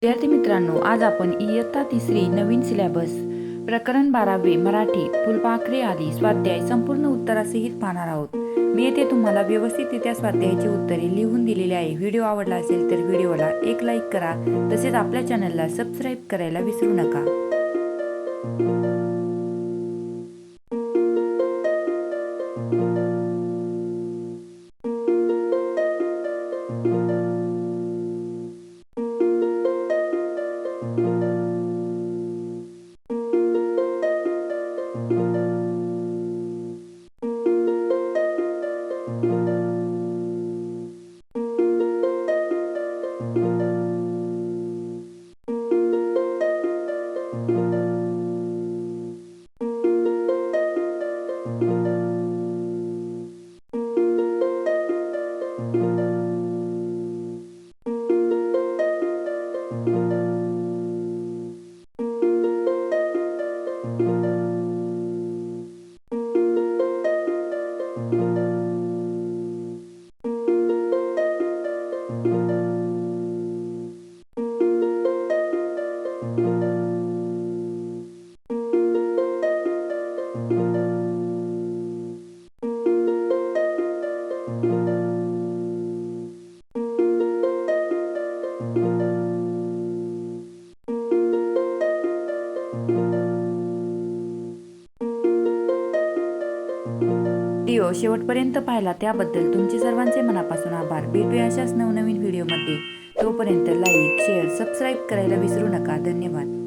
विद्यार्थी मित्रांनो, आज आपण इयत्ता तिसरी नवीन सिलेबस प्रकरण 12वे मराठी फुलपाखरे आली स्वाध्याय संपूर्ण उत्तरासहित पाहणार आहोत। मी येथे तुम्हाला व्यवस्थितरित्या स्वाध्यायाची उत्तरे लिहून दिलेली आहे। व्हिडिओ आवडला असेल तर व्हिडिओला एक लाईक करा, तसेच आपल्या चॅनलला सबस्क्राईब करायला विसरू नका। व्हिडिओ शेवटपर्यंत पाहिला त्याबद्दल तुमचे सर्वांचे मनापासून आभार। भेटूया अशाच नवनवीन व्हिडिओमध्ये। तोपर्यंत लाईक, शेअर, सबस्क्राईब करायला विसरू नका। धन्यवाद।